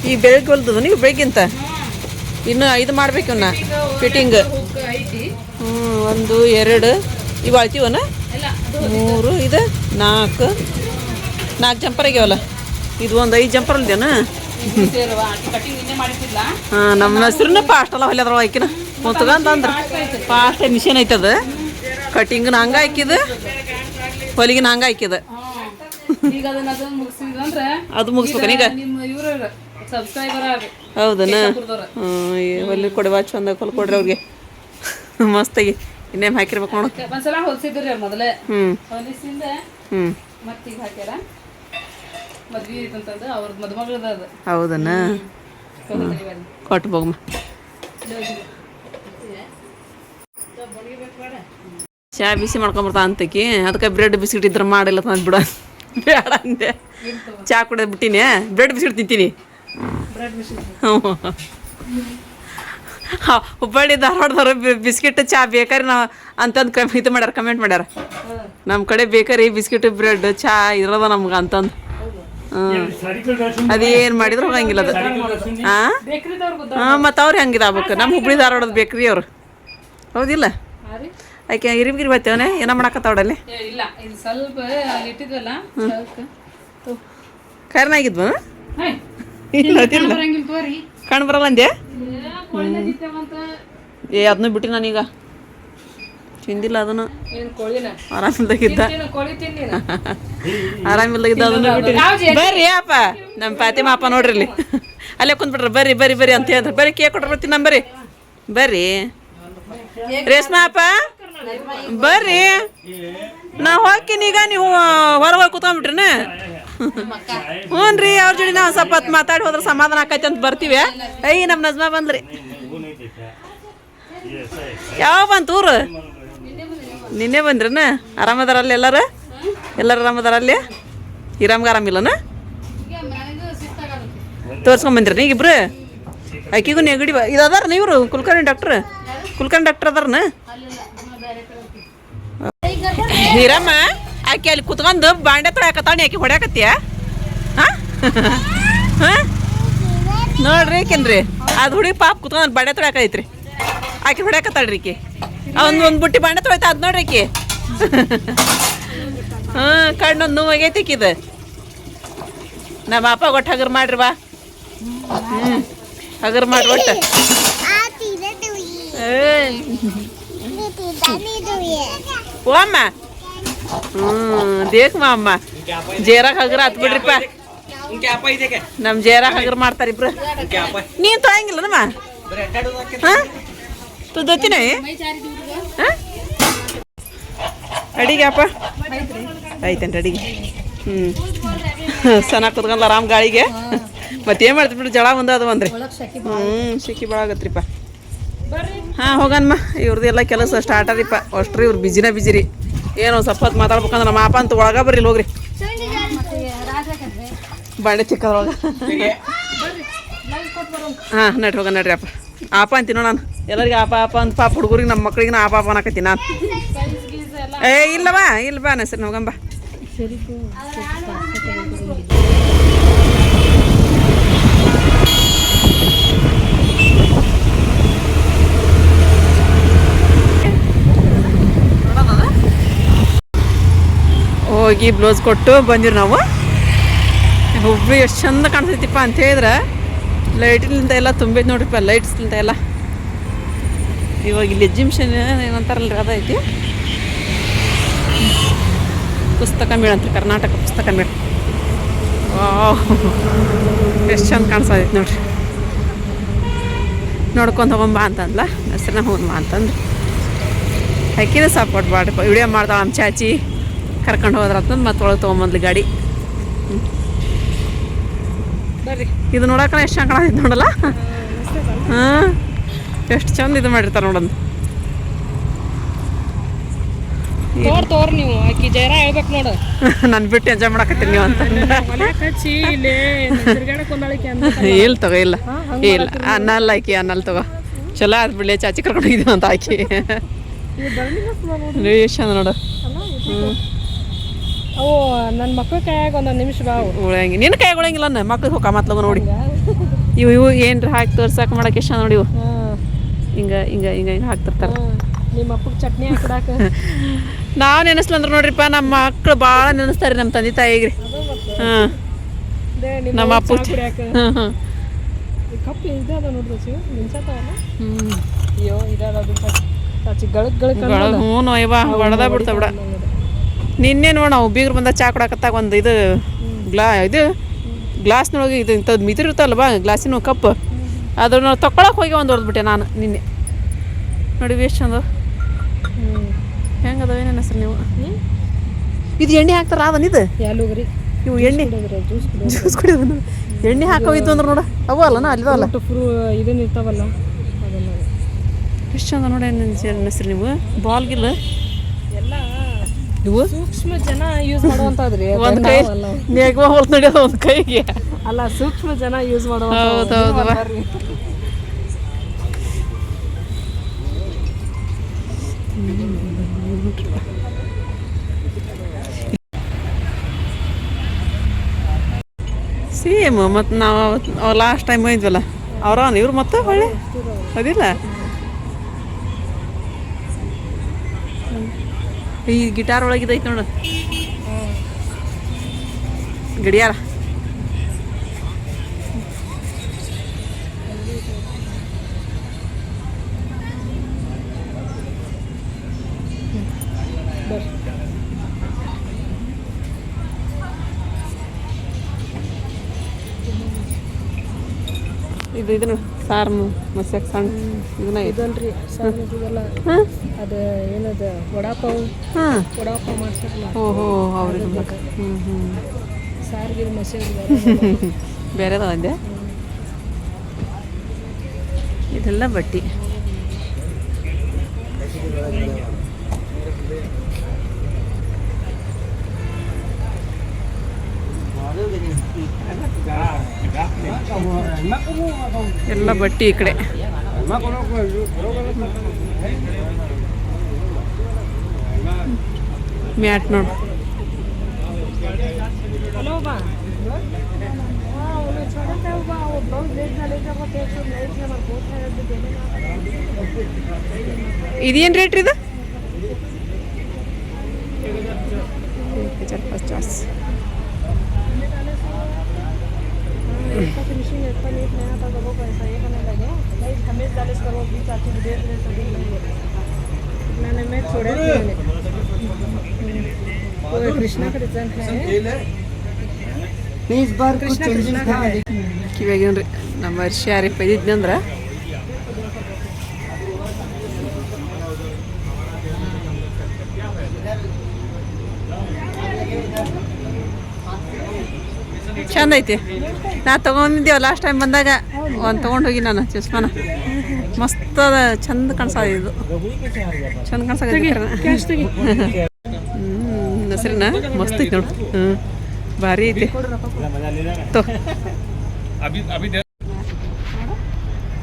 Speaker 1: ಈ ಬೆಳಗ್ಗೆ ಹೊಲ್ದದ ನೀವು ಬೆಳಗ್ಗಿಂತ ಇನ್ನು 5 ಮಾಡ್ಬೇಕು ಇವನ್ನ ಫಿಟ್ಟಿಂಗ್. 1 2 ಇವು ಅಳ್ತೀವನ 3 ಇದು 4 ಜಂಪರ್ ಆಗ್ಯಾವಲ್ಲ. ಇದು ಒಂದು 5 ಜಂಪರ್ ಅಲ್ದೇನ. ಹಾಂ ನಮ್ಮ ಹೆಸ್ರನ್ನ ಫಾಸ್ಟ್ ಅಲ್ಲ ಹೊಲಿಯದ್ರ ಆಕಿನ ಮುತ್ಗಂತಂದ್ರೆ ಫಾಸ್ಟ್ ಮಿಷಿನ್ ಐತದ. ಕಟಿಂಗ್ನ ಹಂಗೆ ಹಾಕಿದ ಹೊಲಿಗಿನ ಹಂಗೆ ಹಾಕಿದ. ಅದು ಮುಗಿಸ್ಬೇಕನ ಈಗ. ಹೌದನ ಹೊಲಿ ಕೊಡಿ ಬಾ ಚಂದ ಹೊಲ್ ಕೊಡ್ರಿ ಅವ್ರಿಗೆ ಮಸ್ತಾಗಿ. ಇನ್ನೇಮ್ ಹಾಕಿರ್ಬೇಕು ನೋಡು. ಹೌದನ ಕೊಟ್ಟು ಹೋಗಮ್ಮ. ಚಾ ಬಿಸಿ ಮಾಡ್ಕೊಂಬರ್ತಾ ಅಂತಕಿ. ಅದಕ್ಕೆ ಬ್ರೆಡ್ ಬಿಸ್ಕಿಟ್ ಇದ್ರೆ ಮಾಡಿಲ್ಲ ತಂದು ಬಿಡ ಬೇಡ ಅಂದೆ. ಚಾ ಕುಡಿಯೋದು ಬಿಟ್ಟಿನಿ, ಬ್ರೆಡ್ ಬಿಸ್ಕಿಟ್ ತಿಂತೀನಿ. ಹ್ಞೂ ಹುಬ್ಬಳ್ಳಿ ಧಾರವಾಡದವ್ರು ಬಿಸ್ಕಿಟ್ ಚಾ ಬೇಕರಿ ನಾವು ಅಂತಂದು ಇದು ಮಾಡ್ಯಾರ, ಕಮೆಂಟ್ ಮಾಡ್ಯಾರ. ನಮ್ಮ ಕಡೆ ಬೇಕರಿ ಬಿಸ್ಕಿಟ್ ಬ್ರೆಡ್ ಚಾ ಇರೋದ ನಮ್ಗೆ ಅಂತಂದು. ಅದೇನು ಮಾಡಿದ್ರು ಹೋಗಂಗಿಲ್ಲ ಅದು. ಹಾಂ ಮತ್ತು ಅವ್ರು ಹೆಂಗಿದೆ ಆಗ್ಬೇಕು. ನಮ್ಮ ಹುಬ್ಬಳ್ಳಿ ಧಾರವಾಡದ ಬೇಕ್ರಿ ಅವ್ರು. ಹೌದಿಲ್ಲ? ಆಕೆ ಇರಿಗಿರಿ ಬರ್ತೇವನೆ ಏನೋ ಮಾಡಕತ್ತಾವಡಲ್ಲಿ ಕರ್ನಾಗಿದ್ವ ಇಲ್ಲ ಕಣ್ ಬರಲ್ಲ ಅಂದೆ. ಅದನ್ನು ಬಿಟ್ಟು ನಾನೀಗ ತಿಂದಿಲ್ಲ ಅದನ್ನು. ಆರಾಮಿಲ್ದಾಗಿದ್ದ ಅದನ್ನು ಬಿಟ್ಟು. ಬರ್ರಿ ಅಪ್ಪ ನಮ್ಮ ಫಾತಿಮಾ ಅಪ್ಪ ನೋಡ್ರಿ ಇಲ್ಲಿ ಅಲ್ಲೇ ಕುಂತ್ಬಿಟ್ರಿ. ಬರ್ರಿ ಬರ್ರಿ ಬರ್ರಿ ಅಂತ ಹೇಳಿದ್ರೆ ಬರ್ರಿ ಕೇಕ್ ಕೊಟ್ರೆ ಬರ್ತೀನಿ ನಮ್ಮ ಬರ್ರಿ ಬರ್ರಿ. ರೇಷ್ಮಾ ಅಪ್ಪ ಬರ್ರಿ ನಾ ಹೋಗ್ತೀನಿ ಈಗ. ನೀವು ಹೊರಗೆ ಹೋಗಿ ಕುತ್ಕೊಂಡ್ಬಿಟ್ರಿನ? ಹ್ಞೂ ರೀ ಅವ್ರ ಜೋಡಿ ನಾವು ಸ್ವಲ್ಪ ಹೊತ್ತು ಮಾತಾಡಿ ಹೋದ್ರೆ ಸಮಾಧಾನ ಆಕೈತೆ ಅಂತ ಬರ್ತೀವಿ. ನಮ್ಮ ನಜ್ಮಾ ಬಂದ್ರಿ. ಯಾವ ಬಂತು ಊರು? ನಿನ್ನೆ ಬಂದ್ರನ? ಆರಾಮದಾರಲ್ಲಿ ಎಲ್ಲರೂ? ಎಲ್ಲರೂ ಆರಾಮದಾರಲ್ಲಿ? ಇರಾಮ್ಗೆ ಆರಾಮಿಲ್ಲನ? ತೋರ್ಸ್ಕೊಂಬಂದ್ರಿ ಈಗಿಬ್ರು? ಆಕಿಗೂ ನೆಗಡಿ ಇದು ಅದಾರ ಇವರು ಕುಲಕರ್ಣಿ ಡಾಕ್ಟ್ರ್ ಅದಾರನ? ಹಿರಮ್ಮ ಆಕೆ ಅಲ್ಲಿ ಕುತ್ಕೊಂಡು ಬಾಂಡೆ ತೊಳ್ಯಾಕತ್ತಾವಣಿ ಆಕೆ ಹೊಡ್ಯಾಕತ್ತೀಯ? ಹಾಂ ಹಾಂ ನೋಡ್ರಿ ಆಕೆನ್ರಿ ಅದು ಹುಡುಗಿ ಪಾಪ ಕುತ್ಕೊಂಡು ಬಾಂಡೆ ತೊಳ್ಯಾಕೈತ್ರಿ. ಆಕೆ ಹೊಡ್ಯಾಕತ್ತಾಳ್ರಿ ಈಕೆ. ಒಂದು ಬುಟ್ಟಿ ಬಾಂಡೆ ತೊಳಿತಾ ಅದು ನೋಡ್ರಿ ಆಕೆ. ಹಾಂ ಕಣ್ಣೊಂದು ನೋವಾಗೈತಿ ಈಕಿದು. ನಮ್ಮ ಅಪ್ಪ ಒಟ್ಟು ಹಗರ್ ಮಾಡ್ರಿ ಬಾ. ಹಗರ್ ಮಾಡ್ರಿ ಒಟ್ಟು. ಓ ಅಮ್ಮ ದೇಖಮ್ಮ ಅಮ್ಮ ಜೇರಾಗ ಹಗರ ಹತ್ ಬಿಡ್ರಿಪ್ಪ. ನಮ್ಮ ಜೇರಾಗ ಹಗರ್ ಮಾಡ್ತಾರ ಇಬ್ರು. ನೀನು ತೊಳಂಗಿಲ್ಲ ನಮ್ಮ ಹಾಂ ತುದತ್ತಿನ ಅಡಿಗೆ ಅಪ್ಪ ಆಯ್ತೇನ್ರಿ ಅಡಿಗೆ. ಚೆನ್ನಾಗಿ ಕುತ್ಕೊಂಡ್ಲ ಆರಾಮ್ ಗಾಳಿಗೆ. ಮತ್ತೇನು ಮಾಡ್ತೀವಿ ಬಿಡು ಜಳ ಮುಂದೆ ಅದು ಅಂದ್ರಿ. ಸಿಕ್ಕಿ ಭಾಳ ಆಗತ್ರಿಪ್ಪ. ಹಾಂ ಹೋಗನ್ಮ ಇವ್ರದ್ದು ಎಲ್ಲ ಕೆಲಸ ಸ್ಟಾರ್ಟ್ ಅದೀಪ ಅಷ್ಟ್ರಿ. ಇವ್ರು ಬಿಜಿರಿ ಏನೋ ಸ್ವಲ್ಪ ಹೊತ್ತು ಮಾತಾಡ್ಬೇಕಂದ್ರೆ ನಮ್ಮ ಅಪ್ಪ ಅಂತ ಒಳಗೆ ಬರ್ರಿ ಹೋಗ್ರಿ. ಬಾಂಡೆ ಚಿಕ್ಕದ್ರೊಳಗೆ. ಹಾಂ ನಡ್ರಿ ಹೋಗ ನಡ್ರಿ ಅಪ್ಪ. ಆಪ ಅಂತೀನೋ ನಾನು ಎಲ್ಲರಿಗೆ ಆಪ ಅಂತ ಪಾಪ ಹುಡುಗರಿಗೆ ನಮ್ಮ ಮಕ್ಳಿಗೆ ನಾ ಆಪ ಅನ್ನಕತ್ತೀನಿ ನಾನು. ಇಲ್ಲವಾ ಇಲ್ಲ ಬಾ ಸರಿ ಹೋಗಂಬ. ಹೋಗಿ ಬ್ಲೌಸ್ ಕೊಟ್ಟು ಬಂದಿರು ನಾವು. ಹುಬ್ಬಳ್ಳಿ ಎಷ್ಟು ಚಂದ ಕಾಣಿಸ್ತೈತಿಪ್ಪ ಅಂತ ಹೇಳಿದ್ರೆ ಲೈಟ್ಲಿಂದ ಎಲ್ಲ ತುಂಬೈತಿ ನೋಡ್ರಿಪ್ಪ. ಲೈಟ್ಸ್ಲಿಂದ ಎಲ್ಲ ಇವಾಗ ಇಲ್ಲಿ ಎಕ್ಸಿಬಿಷನ್ ಏನಂತಾರಲ್ರಿ ಅದೈತಿ. ಪುಸ್ತಕ ಮೇಳ ಅಂತ ಕರ್ನಾಟಕ ಪುಸ್ತಕ ಮೇಳ. ಎಷ್ಟು ಚಂದ ಕಾಣಿಸ್ತೈತಿ ನೋಡ್ರಿ. ನೋಡ್ಕೊಂಡು ಹೋಗಂಬ ಅಂತಂದ್ಲ ಹೆಸ್ರನ್ನ ಹೋಗಮ್ಮ ಅಂತಂದು ಹಾಕಿದ ಸಪೋರ್ಟ್ ಬಾಡ್ರಿಪ್ಪ. ವಿಡಿಯೋ ಮಾಡ್ತಾಳೆ ನಮ್ಮ ಚಾಚಿ ಕರ್ಕೊಂಡು ಹೋದ್ರಂತಂದು ಮತ್ತೆ ಒಳಗೆ ತೊಗೊಂಬಂದ್ಲಿ ಗಾಡಿ. ಬರ್ರಿ ಇದು ನೋಡೋಕೆ ಎಷ್ಟು ಚಂದ ಕಾಣತೈತಿ ನೋಡಲ್ಲ. ಹಾಂ ಎಷ್ಟು ಚಂದ ಇದು ಮಾಡಿರ್ತಾರೆ ನೋಡಂದು.
Speaker 3: ತೋರ್ ನೀವು ಆಕಿ ಜೈರ ಹೇಳ್ಬೇಕು ನೋಡು.
Speaker 1: ನಾನು ಬಿಟ್ಟು ಎಂಜಾಯ್ ಮಾಡಕತ್ತೀನಿ ನೀವು ಅಂತ. ಇಲ್ಲ ತಗೋ ಇಲ್ಲ ಇಲ್ಲ ಅನ್ನಲ್ಲ ಆಕಿ ಅನ್ನಲ್ಲ ತಗೋ. ಚಲೋ ಆದ್ ಬಿಡ್ಲಿ ಚಾಚಿ ಕರ್ಕೊಂಡು ಹೋಗಿದ್ದೀವಿ ಅಂತ ಆಕಿ. ಎಷ್ಟು ಚಂದ ನೋಡು.
Speaker 3: ಅವು ನನ್ನ ಮಕ್ಳ ಕೈಯಾಗ ಒಂದೊಂದು ನಿಮಿಷ ಬಾವು
Speaker 1: ಉಳಂಗಿ ನಿನ್ನ ಕೈ ಉಳಂಗಿಲ್ಲ ಅನ್ನ ಮಕ್ಳಿಗೆ ಹೋಗ ಮತ್ಲಗ ನೋಡಿ ಇವು ಏನ್ರ ಹಾಕಿ ತೋರ್ಸಾಕ ಮಾಡಕ್ಕೆ ಇಷ್ಟ ನೋಡಿ ಇವು ಹಿಂಗೆ ಹಿಂಗೆ ಹಿಂಗೆ ಹಿಂಗೆ ಹಾಕ್ತಿರ್ತಾರೆ
Speaker 3: ನಿಮ್ಮ ಅಪ್ಪಗೆ ಚಟ್ನಿ ಹಾಕಿಡಾಕ
Speaker 1: ನಾವು ನೆನೆಸ್ಲಂದ್ರೆ ನೋಡ್ರಿಪ್ಪ ನಮ್ಮ ಮಕ್ಳು ಭಾಳ ನೆನೆಸ್ತಾರೆ ನಮ್ಮ ತಂದೆ ತಾಯಿಗ್ರಿ ಹಾಂ ನಮ್ಮ ಅಪ್ಪ ಹಾಂ
Speaker 3: ಕಪ್ಪು ಇದೆ ಅದ ನೋಡ್ರಿ ನಿನ್ಸತ್ತವಲ್ಲ ಅಯ್ಯೋ ಇದಾದ
Speaker 1: ಹ್ಞೂ ಇವ ಹೊಡೆದ ಬಿಡ್ತಾವ ಬಿಡ ನಿನ್ನೆ ನೋಡಿ ನಾವು ಬೀಗ್ರು ಬಂದ ಚಾ ಕೊಡಕತ್ತಾಗ ಒಂದು ಇದು ಗ್ಲಾಸ್ನೊಳಗೆ ಇದು ಇಂಥದ್ದು ಮಿತಿರ್ತಲ್ವ ಗ್ಲಾಸಿನ ಕಪ್ ಅದನ್ನ ತಗೊಳಕ್ಕೆ ಹೋಗಿ ಒಂದು ಹೊಡೆದ್ಬಿಟ್ಟೆ ನಾನು ನಿನ್ನೆ ನೋಡಿ ವೇಸ್ಟ್ ಚಂದ ಹೆಂಗೆ ಅದಾವ ಏನೇನು ಹೆಸ್ರು ನೀವು ಇದು ಎಣ್ಣೆ ಹಾಕ್ತಾರ ಅದನ್ನಿದು
Speaker 3: ಯಾಲುಗ್ರಿ
Speaker 1: ಇವು ಎಣ್ಣೆ ಜ್ಯೂಸ್ ಕುಡಿಯೋದು ಎಣ್ಣೆ ಹಾಕೋಗಿದ್ದು ಅಂದ್ರೆ ನೋಡ ಅವು ಅಲ್ಲನ ಅಲ್ಲಿದವಲ್ಲ
Speaker 3: ಇದನ್ನ ಇರ್ತಾವಲ್ಲ ಅದನ್ನ
Speaker 1: ಎಷ್ಟು ಚಂದ ನೋಡಿ ಏನು ಹೆಸ್ರು ನೀವು ಬಾಲ್ಗಿಲ್ಲ
Speaker 3: ಎಲ್ಲ
Speaker 1: ಇವು
Speaker 3: ಸೂಕ್ಷ್ಮ ಜನ ಯೂಸ್ ಮಾಡುವಂಥದ್ರಿ
Speaker 1: ಒಂದು ಕೈ ನೆಗವ ಹೊಲ್ತು ನಡೆಯೋದು ಒಂದು ಕೈಗೆ
Speaker 3: ಅಲ್ಲ ಸೂಕ್ಷ್ಮ ಜನ ಯೂಸ್ ಮಾಡುವ
Speaker 1: ಹೌದೌದು ಸೇಮ್ ಮತ್ತು ನಾವು ಲಾಸ್ಟ್ ಟೈಮ್ ಹೋಗಿದ್ವಲ್ಲ ಅವ್ರ ಇವ್ರು ಮತ್ತೆ ಹೊಳ್ಳೆ ಅದಿಲ್ಲ ಈ ಗಿಟಾರ್ ಒಳಗಿದೈತೆ ನೋಡು ಗಡಿಯಾರ ಇದು ಇದನ್ನ ಸಾರು ಮಸ್ಯಾಕ ಸಣ್ಣ ಇದನ್ನ
Speaker 3: ಇದಲ್ರಿ ಇದೆಲ್ಲ ಅದು ಏನದ ವಡಾಪಾವ್
Speaker 1: ಹಾಂ
Speaker 3: ವಡಾಪಾವ್ ಮಾಡ್ತಾರಲ್ಲ
Speaker 1: ಓಹೋ ಅವ್ರಿಗೆ ಹ್ಞೂ
Speaker 3: ಸಾರಿಗೆ ಮಸಾಲೆ
Speaker 1: ಬೇರೆದ ಒಂದೆ ಇದೆಲ್ಲ ಬಟ್ಟಿ ಎಲ್ಲ ಬಟ್ಟಿ ಈ ಕಡೆ ಮ್ಯಾಟ್ ನೋಡು ಇದೇನು ರೇಟ್ ಇದು 50
Speaker 3: फिनिशिंग इतना नीट नया था तो वो पैसा ये करने लगे भाई 40 करोड़ 20 अच्छी वीडियो ने सभी मैंने मैं छोड़े वो कृष्णा का डिजाइन है
Speaker 2: इस बार कुछ चेंजिंग था
Speaker 1: ಕಿವಾಗೇನ್ರಿ ನಮ್ಮ ವರ್ಷ ಯಾರಿಗೆ ಇದ್ನಂದ್ರೆ ಚಂದ ಐತಿ ನಾ ತೊಗೊಂಡಿದ್ದೇವೆ ಲಾಸ್ಟ್ ಟೈಮ್ ಬಂದಾಗ ಒಂದು ತೊಗೊಂಡು ಹೋಗಿ ನಾನು ಚಸ್ಮಾನ ಮಸ್ತ್ ಅದ ಚಂದ ಕಾಣಿಸೋದು ಇದು ಚಂದ ಕಾಣಿಸೋದು ಹೆಸರಿನ ಮಸ್ತ್ ಐತಿ ನೋಡು ಭಾರಿ ಐತಿ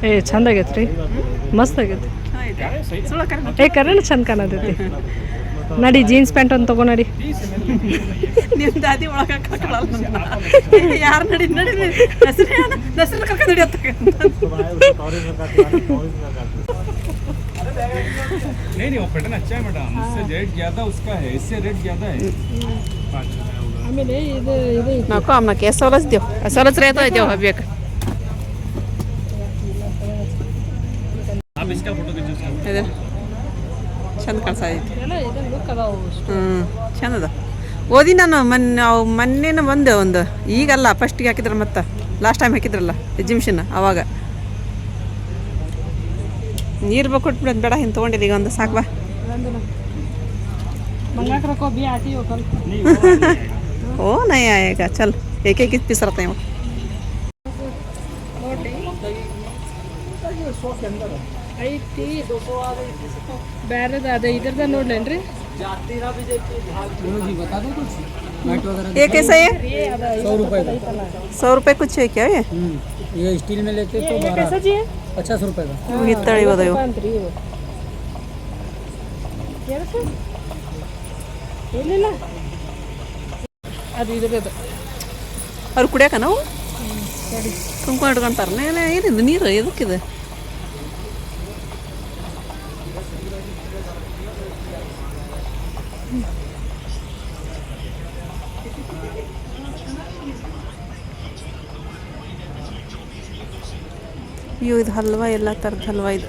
Speaker 3: ಏ ಚಂದ ಆಗೈತೆ ರೀ ಮಸ್ತ್ ಆಗೈತಿ ಏ ಕರೆನ ಚಂದ ಕಾಣತೈತಿ ನಡಿ ಜೀನ್ಸ್ ಪ್ಯಾಂಟ್ ಒಂದು ತಗೋ ನಡಿ
Speaker 1: ನಿಮ್ಮ ದಾದಿ ಒಳಗೆ ಯಾರು ನಡಿ ನಡಿ ಹೆಸರು ಕರ್ಕೊಂಡು ನಡಿಯತ್ತ
Speaker 4: नहीं वो पैटर्न अच्छा है मैडम इससे रेट ज़्यादा उसका है इससे रेट ज़्यादा है
Speaker 3: ಆಮೇಲೆ ಇದು ಇದು
Speaker 1: ನಾಲ್ಕು ಅಮ್ಮಕ್ಕೆ ಸವಲಸ್ದೇವು ಸವಲಸ್ ರೇತ ಇದ್ದೇವೆ ಬೇಕು
Speaker 4: आप इसका फोटो खींचो
Speaker 1: ಇದು ಚಂದ ಕಾಣಿಸೈತಿ
Speaker 3: ಎಲ್ಲ ಇದನ್ನ ಲುಕ್ ಅದಾವು
Speaker 1: ಚಂದ ಅದ ಓದಿ ನಾನು ಮೊನ್ನೆನ ಬಂದೆ ಒಂದು ಈಗಲ್ಲ ಫಸ್ಟಿಗೆ ಹಾಕಿದ್ರ ಮತ್ತೆ ಲಾಸ್ಟ್ ಟೈಮ್ ಹಾಕಿದ್ರಲ್ಲ ಎಕ್ಸಿಬಿಷನ್ ಅವಾಗ ನೀರು ಕೊಟ್ಬಿಡೋದು ಬೇಡ ಹಿಂಗೆ ತೊಗೊಂಡಿದ್ದು ಈಗ ಒಂದು ಸಾಕು ಬಾ
Speaker 3: मंगा कर रखो भी आती हो कल
Speaker 1: ओ नहीं आएगा चल एक एक पीस रहते हैं
Speaker 3: ಐತಿ ಬೇರೆದ ಅದ ಇದ್ರದ ನೋಡ್ಲೇನ್ರಿ
Speaker 1: ये कैसा है
Speaker 5: 100 रुपए का
Speaker 1: 100 रुपये कुछ है क्या ये
Speaker 5: ये स्टील में लेते तो 12
Speaker 3: कैसा जी
Speaker 5: 50 रुपए का
Speaker 1: ಹಿತ್ತಳಿ ಹೋದವು
Speaker 3: ಅಂತ್ರಿ ಇವು ಏನಕ್ಕೆ ಏನಿಲ್ಲ ಅದು ಇದ್ರದ್ದು
Speaker 1: ಅವ್ರು ಕುಡಿಯಾಕ ನಾವು ತುಂಬ್ಕೊಂಡು ಇಟ್ಕೊಂತಾರನೇ ಏನಿದು ನೀರು ಎದಕ್ಕಿದೆ ಅಯ್ಯೋ ಇದು ಹಲ್ವಾ ಎಲ್ಲ ಥರದ ಹಲ್ವಾ ಇದು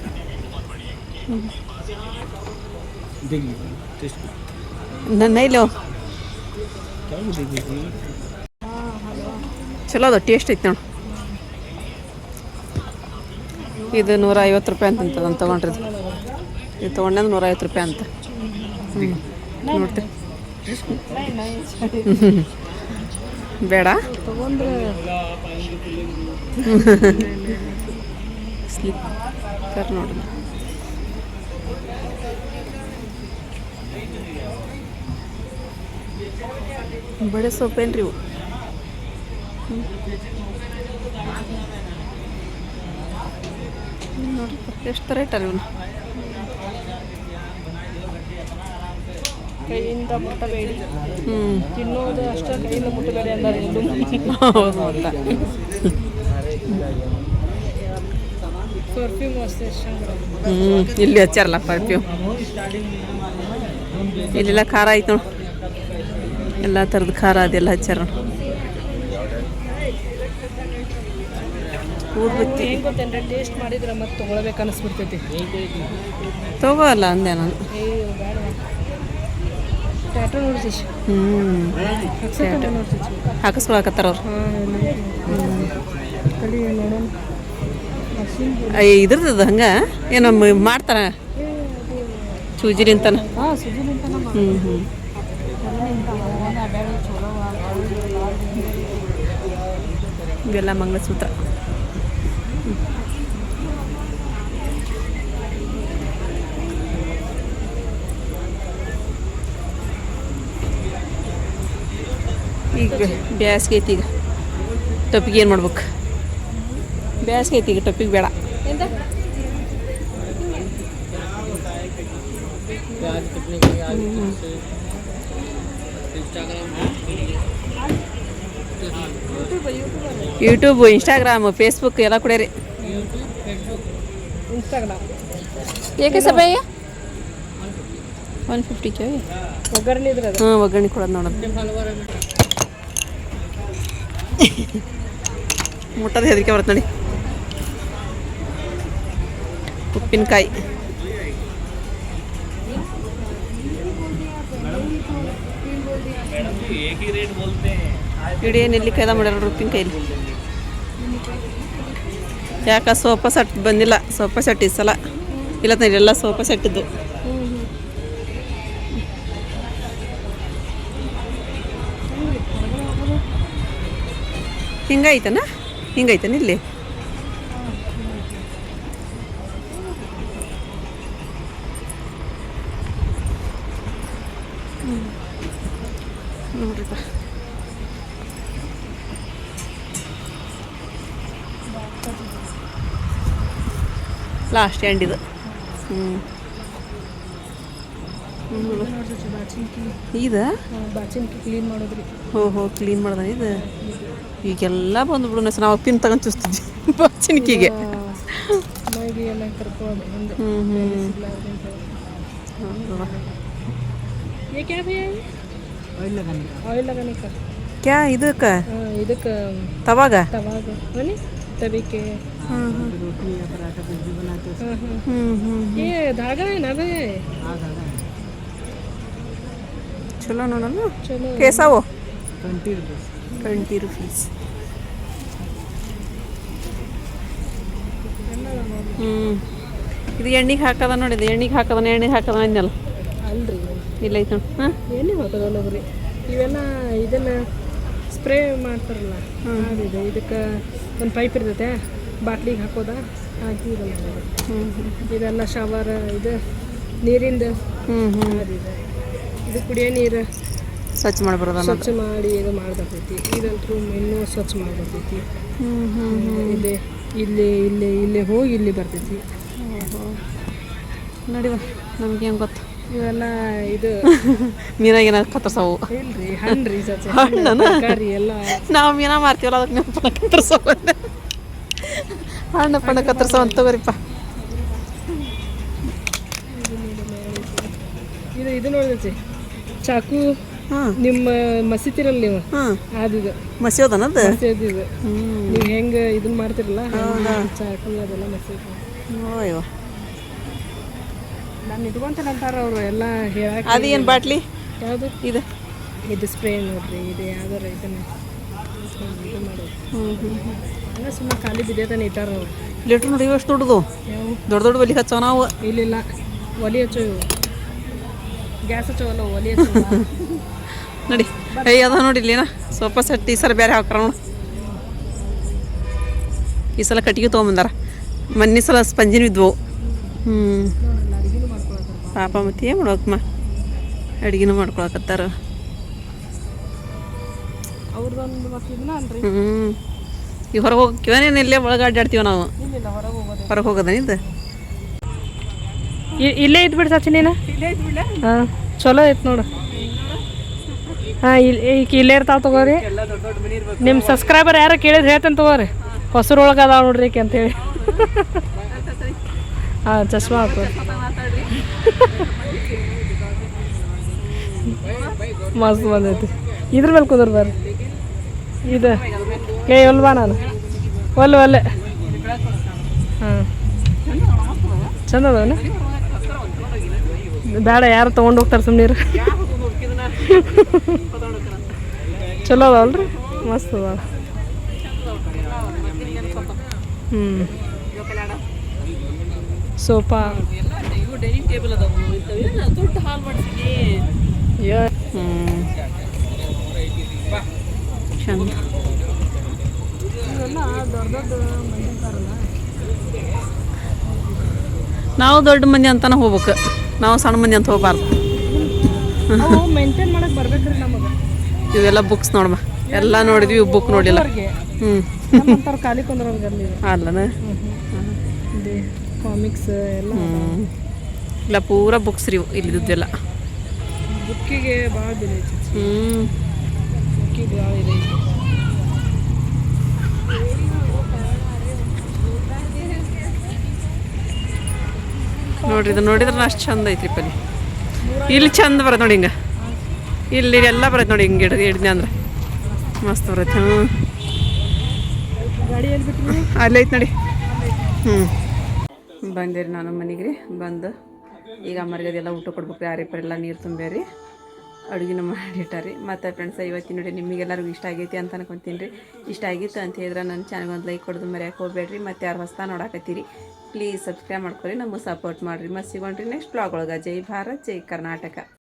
Speaker 1: ನನ್ನ ಇಲ್ಲೋ ಚಲೋ ಅದ ಟೇಸ್ಟ್ ಐತೆ ನೋಡಿ ಇದು 150 ರೂಪಾಯಿ ಅಂತ ಅದನ್ನು ತೊಗೊಂಡ್ರಿದ್ದು ಇದು ತೊಗೊಂಡು 150 ರೂಪಾಯಿ ಅಂತ ನೋಡ್ತಿ ಬೇಡ
Speaker 3: ತೊಗೊಂಡ್ರೆ
Speaker 1: ಸ್ಲಿಪ್ಪರ್ ನೋಡಿ ಬಡೆ ಸೊಪ್ಪೇನ್ರಿ ಇವು ನೋಡಿ ಎಷ್ಟು ರೇಟ್ ಅಲ್ಲ ಇವನು
Speaker 3: ಕೈಯಿಂದ ಮುಟ್ಟಬೇಡಿ ತಿನ್ನೋದು ಅಷ್ಟೇ ಕೈಯಿಂದ ಮುಟ್ಟಬೇಡಿ ಅಂತಾರೆ
Speaker 1: ಹೌದು ಅಂತ
Speaker 3: ಪರ್ಫ್ಯೂಮ್ ಅಷ್ಟೇ ಎಷ್ಟು ಚಂದ
Speaker 1: ಇಲ್ಲಿ ಹಚ್ಚಾರಲ್ಲ ಪರ್ಫ್ಯೂಮ್ ಇಲ್ಲೆಲ್ಲ ಖಾರ ಐತೆ ನೋಡಿ ಎಲ್ಲ ಥರದ ಖಾರ ಅದೆಲ್ಲ ಹಚ್ಚಾರ ಊದ್ಬತ್ತಿ
Speaker 3: ಹೆಂಗೆ ಗೊತ್ತೇನ್ರಿ ಟೇಸ್ಟ್ ಮಾಡಿದ್ರೆ ಮತ್ತೆ ತೊಗೊಳ್ಬೇಕು ಅನಿಸ್ಬಿಡ್ತೈತಿ
Speaker 1: ತಗೋಲ್ಲ ಅಂದೆ ನಾನು
Speaker 3: ಟ್ಯಾಟೋ ನೋಡ್ತೀವಿ ನೋಡ್ತೀವಿ
Speaker 1: ಹಾಕಿಸ್ಕೊಳಕತ್ತಾರ ಅವ್ರು
Speaker 3: ಕಲಿ ನೋಡೋಣ
Speaker 1: ಇದ್ರದ್ದು ಹಂಗೆ ಏನೋ ಮಾಡ್ತಾರ ಸೂಜಿರಿಂತನ
Speaker 3: ಹಾಂ ಸುಜಿಲಿಂತ
Speaker 1: ಇವೆಲ್ಲ ಮಂಗಳಸೂತ್ರ ಈಗ ಬ್ಯಾಸ್ಗೆ ಐತಿ ಈಗ ಟೊಪ್ಪಿಗೆ ಏನು ಮಾಡ್ಬೇಕು ಬ್ಯಾಸ್ಗೆ ಐತಿ ಈಗ ಟೊಪ್ಪಿಗೆ ಬೇಡ ಯೂಟ್ಯೂಬ್ ಇನ್ಸ್ಟಾಗ್ರಾಮ್ ಫೇಸ್ಬುಕ್ ಎಲ್ಲ ಕೊಡ್ಯಾರಿ
Speaker 3: ಇನ್ಸ್ಟಾಗ್ರಾಮ್
Speaker 1: ಏಕೆ ಸಭೆಯ 150 ಕೆ
Speaker 3: ಒಗ್ಗರಣೆ ಇದ್ರೆ ಅದು
Speaker 1: ಹಾಂ ಒಗ್ಗರಣೆ ಕೊಡೋದು ನೋಡೋದು ಮುಟ್ಟದ ಹೆದರಿಕೆ ಬರುತ್ತೆ ನೋಡಿ ಉಪ್ಪಿನಕಾಯಿ ಇಡೀ ನೆಲ್ಲಿಕಾಯ್ದ ಮಾಡ್ಯಾರ ಉಪ್ಪಿನಕಾಯಿಲಿ ಯಾಕೆ ಸೋಫಾ ಸೆಟ್ ಬಂದಿಲ್ಲ ಸೋಫಾ ಸೆಟ್ ಈ ಸಲ ಇಲ್ಲ ಎಲ್ಲ ಸೋಫಾ ಸೆಟ್ಟಿದ್ದು ಹಿಂಗೈತನ ಹಿಂಗೈತನ ಇಲ್ಲಿ ನೋಡ್ರಿಪ್ಪ ಲಾಸ್ಟ್ ಎಂಡ್ ಇದು ಇದು
Speaker 3: ಬಾಚಿನ್ಕಿ ಕ್ಲೀನ್ ಮಾಡೋದ್ರಿ
Speaker 1: ಹೋ ಕ್ಲೀನ್ ಮಾಡ್ದ ಇದು ಈಗೆಲ್ಲ ಬಂದುಬಿಡು ನಾವು ಪಿನ್ ತಗೊಂಡು ಚೂಸ್ತಿದ್ವಿ ಬಾಚಿನ್ಕಿಗೆ
Speaker 3: ಮೈಗೆ ಎಲ್ಲ ಕರ್ಕೊಂಡು ಮುಂದೆ ये क्या भैया ऑयल लगाने का
Speaker 1: क्या ಇದಕ್ಕೆ
Speaker 3: ಇದಕ್ಕೆ
Speaker 1: ತವಾಗ
Speaker 3: बने तभी के
Speaker 5: रोटी या पराठा कुछ भी बनाते
Speaker 3: ये धागा है ना भैया
Speaker 1: ಚಲೋ ನೋಡಲ್ಲ
Speaker 3: चलो
Speaker 1: ಕೇಸಾವು
Speaker 5: 20 रुपीस
Speaker 1: 20 rupees ಇದು ಎಣ್ಣೆಗೆ ಹಾಕದ ನೋಡಿ ಇದು ಎಣ್ಣೆಗೆ ಹಾಕದ ಅನ್ನಲ್ಲ
Speaker 3: ಅಲ್ರಿ
Speaker 1: ಇಲ್ಲ ಐತೆ ನೋಡಿ ಹಾಂ
Speaker 3: ಎಣ್ಣೆ ಹಾಕೋದಲ್ಲ ಬರೀ ಇವೆಲ್ಲ ಇದನ್ನ ಸ್ಪ್ರೇ ಮಾಡ್ತಾರಲ್ಲ ಅದಿದೆ ಇದಕ್ಕೆ ಒಂದು ಪೈಪ್ ಇರ್ತೈತೆ ಬಾಟ್ಲಿಗೆ ಹಾಕೋದ ಹಾಕಿ ಇದನ್ನ ಮಾಡೋದು ಇದೆಲ್ಲ ಶವರ್ ಇದು ನೀರಿಂದ ಅದಿದೆ ಇದು ಕುಡಿಯೋ ನೀರು
Speaker 1: ಸ್ವಚ್ಛ ಮಾಡ್ಬಾರ್ದ
Speaker 3: ಸ್ವಚ್ಛ ಮಾಡಿ ಇದು ಮಾಡ್ಬರ್ತೈತಿ ಇದಂತೂ ಇನ್ನೂ ಸ್ವಚ್ಛ ಮಾಡ್ಬರ್ತೈತಿ ಇದೆ ಇಲ್ಲಿ ಹೋಗಿ ಇಲ್ಲಿ ಬರ್ತೈತಿ
Speaker 1: ನಡಿವ ನಮ್ಗೆ ಹೆಂಗೆ ಗೊತ್ತು
Speaker 3: ಇವೆಲ್ಲ ಇದು
Speaker 1: ಮೀನಾಗ ಏನಾದ್ರು ಕತ್ತರ್ಸವು
Speaker 3: ಇಲ್ರಿ ಹಣ್ಣ್ರಿ ಸಚ್ಚೆ
Speaker 1: ಹಣ್ಣನ?
Speaker 3: ತರಕಾರಿ ಎಲ್ಲ
Speaker 1: ನಾವು ಮೀನಾ ಮಾರ್ತೀವಲ್ಲ ಅದಕ್ಕೆ ನೀವು ಪಣ ಕತ್ತರ್ಸವ ಹಣ್ಣು ಪಣ ಕತ್ತರ್ಸವ ಅಂತ ತಗೋರಿಪ್ಪ.
Speaker 3: ಇದು ನೋಡಿದ್ರಿ ಚಾಕು
Speaker 1: ಹಾಂ
Speaker 3: ನಿಮ್ಮ ಮಸಿತಿರಲ್ಲ ನೀವು
Speaker 1: ಹಾಂ
Speaker 3: ಅದಿದು
Speaker 1: ಮಸಿಯೋದನದು.
Speaker 3: ಮಸಿಯೋದಿದು ನೀವು ಹೆಂಗೆ ಇದನ್ನ ಮಾಡ್ತಿರಲ್ಲ ಚಾಕು ಅದೆಲ್ಲ ಮಸಿಯೋದು.
Speaker 1: ಅಯ್ಯೋ
Speaker 3: ನಾನು ಇಟ್ಕೊಂತೇನೆ ಅಂತಾರ ಅವರು ಎಲ್ಲ ಹೇಳಕ್ಕೆ.
Speaker 1: ಅದು ಏನು ಬಾಟ್ಲಿ
Speaker 3: ಯಾವುದು
Speaker 1: ಇದು?
Speaker 3: ಇದು ಸ್ಪ್ರೇ ನೋಡ್ರಿ, ಇದು ಯಾವ್ದಾರ ಇದನ್ನ ಇದು ಮಾಡೋದು ಹಂಗೆ ಸುಮ್ಮನೆ ಖಾಲಿ ಬಿದ್ದೈತಾನೆ ಇಟ್ಟಾರ ಅವ್ರು.
Speaker 1: ಲೀಟ್ರ್ ನೋಡಿ ಎಷ್ಟು ದೊಡ್ಡದು,
Speaker 3: ಯಾವ
Speaker 1: ದೊಡ್ಡ ದೊಡ್ಡ ಒಲಿ ಹಚ್ಚೋ ನಾವು.
Speaker 3: ಇಲ್ಲಿಲ್ಲ ಒಲಿ ಹಚ್ಚೋ ಇವು ಗ್ಯಾಸ್ ಹಚ್ಚೋವಲ್ಲ ಒಲಿ ಹಚ್ಚೋ
Speaker 1: ನೋಡಿ ಅದ ನೋಡಿ ಇಲ್ಲೇನ ಸೋಫಾ ಸೆಟ್ ಈ ಸಲ ಬೇರೆ ಹಾಕ್ರ ನೋಡು. ಈ ಸಲ ಕಟ್ಟಿಗೆ ತೊಗೊಂಬಂದಾರ, ಮೊನ್ನೆ ಸಲ ಸ್ಪಂಜಿನ ಇದ್ವು. ಪಾಪ ಮತ್ತೆ ಏನು ಮಾಡ್ಬೇಕಮ್ಮ, ಅಡುಗೆನೂ ಮಾಡ್ಕೊಳಕತ್ತಾರ.
Speaker 3: ಅವ್ರದ್ದೊಂದು ಮತ್ತೆ ಇದನ್ನ ಅಲ್ರಿ.
Speaker 1: ಈಗ ಹೊರಗೆ ಹೋಗ್ತೀವನೇನು ಇಲ್ಲೇ ಒಳಗೆ ಅಡ್ಡಾಡ್ತೀವಿ ನಾವು.
Speaker 3: ಇಲ್ಲಿಲ್ಲ ಹೊರಗೆ ಹೋಗೋದು.
Speaker 1: ಹೊರಗೆ ಹೋಗೋದನಿದ್ದು
Speaker 3: ಇಲ್ಲೇ ಇದ್ಬಿಡು ಸಚಿ ನೀನು. ಹಾಂ ಚಲೋ ಐತೆ ನೋಡು. ಹಾಂ ಈಗ ಇಲ್ಲೇ ಇರ್ತಾವೆ ತಗೋರಿ. ನಿಮ್ಮ ಸಬ್ಸ್ಕ್ರೈಬರ್ ಯಾರು ಕೇಳಿದ್ರೆ ಹೇಳ್ತೇನೆ ತಗೋರಿ. ಹೊಸರೊಳಗೆ ಅದಾವ ನೋಡ್ರಿ ಈಕೆ ಅಂತೇಳಿ. ಹಾಂ ಚಶ್ಮಾ ಹಾಕೋ. ಮಸ್ತ್ ಬಂದೈತಿ. ಇದ್ರ ಮೇಲೆ ಕುದುರ್ ಬರ್ರಿ. ಇದು ಒಲ್ವಾ ನಾನು ಒಲ್ಲೆ. ಹಾಂ ಚಂದ ಅದಾವನ. ಬೇಡ ಯಾರು ತೊಗೊಂಡು ಹೋಗ್ತಾರೆ ಸುಮ್ಮನೆ. ಚಲೋ ಅದಾವಲ್ರಿ, ಮಸ್ತ್ ಅದಾವ. ಸೋಫಾ
Speaker 1: ಚಂದ. ನಾವು ದೊಡ್ಡ ಮಂದಿ ಅಂತಾನೆ ಹೋಗ್ಬೇಕು, ನಾವು ಸಣ್ಣ ಮಂದಿ ಅಂತ ಹೋಗ್ಬಾರ್ದು.
Speaker 3: ಮೇಂಟೈನ್ ಮಾಡಕ್ ಬರ್ಬೇಕ್ರಿ ನಮಗೆ.
Speaker 1: ಇವೆಲ್ಲ ಬುಕ್ಸ್ ನೋಡಮ್ಮ, ಎಲ್ಲ ನೋಡಿದ್ವಿ, ಬುಕ್ ನೋಡಿಲ್ಲ.
Speaker 3: ಖಾಲಿ ಕುಂದ್ರಲ್ಲಿ
Speaker 1: ಅಲ್ಲನ
Speaker 3: ಕಾಮಿಕ್ಸ್ ಎಲ್ಲ
Speaker 1: ಇಲ್ಲ ಪೂರ ಬುಕ್ಸ್ ರೀ ಇಲ್ಲಿದ್ದೆಲ್ಲ.
Speaker 3: ಬುಕ್ಕಿಗೆ ಭಾಳ ಬೆಲೆ ಐತಿ. ಬುಕ್ಕಿಗೆ ಭಾಳ ಇದೆ.
Speaker 1: ನೋಡ್ರಿ ಇದು ನೋಡಿದ್ರೆ ಅಷ್ಟು ಚಂದ ಐತ್ರಿ ಪಲ್ಲಿ. ಇಲ್ಲಿ ಚಂದ ಬರತ್ತೆ ನೋಡಿ, ಹಿಂಗೆ ಇಲ್ಲಿ ಎಲ್ಲ ಬರತ್ತೆ ನೋಡಿ, ಹಿಂಗೆ ಹಿಡಿದ್ನಿ ಅಂದ್ರೆ ಮಸ್ತ್ ಬರತ್ತೆ.
Speaker 3: ಗಾಡಿ ಎಲ್ಲಿ ಬಿಟ್ರಿ?
Speaker 1: ಅಲ್ಲೇ ಐತೆ ನೋಡಿ. ಬಂದೇರಿ ನಾನು ಮನೆಗೆ ರೀ. ಬಂದು ಈಗ ಅಮ್ಮರಿಗೆ ಅದೆಲ್ಲ ಊಟ ಕೊಡ್ಬೇಕು. ಯಾರಿಬ್ಬರೆಲ್ಲ ನೀರು ತುಂಬ್ಯಾರಿ, ಅಡುಗೆನ ಮಾಡಿಟ್ಟಾರಿ. ಮತ್ತು ಫ್ರೆಂಡ್ಸ್ ಇವತ್ತಿನ ನೋಡಿ ನಿಮಗೆಲ್ಲರಿಗೂ ಇಷ್ಟ ಆಗೈತಿ ಅಂತ ಅನ್ಕೊತೀನಿ ರೀ. ಇಷ್ಟ ಆಗಿತ್ತು ಅಂತ ಹೇಳಿದ್ರೆ ನನ್ನ ಚಾನಲ್ಗೆ ಒಂದು ಲೈಕ್ ಕೊಡೋದು ಮರ್ಯಾಕೆ ಹೋಗ್ಬೇಡ್ರಿ. ಮತ್ತು ಯಾರು ಹೊಸ ನೋಡಾಕತ್ತೀರಿ ಪ್ಲೀಸ್ ಸಬ್ಸ್ಕ್ರೈಬ್ ಮಾಡ್ಕೊರಿ, ನಮಗೆ ಸಪೋರ್ಟ್ ಮಾಡಿರಿ. ಮತ್ತು ಸಿಗೋಣ್ರಿ ನೆಕ್ಸ್ಟ್ ಬ್ಲಾಗ್ ಒಳಗೆ. ಜೈ ಭಾರತ್, ಜೈ ಕರ್ನಾಟಕ.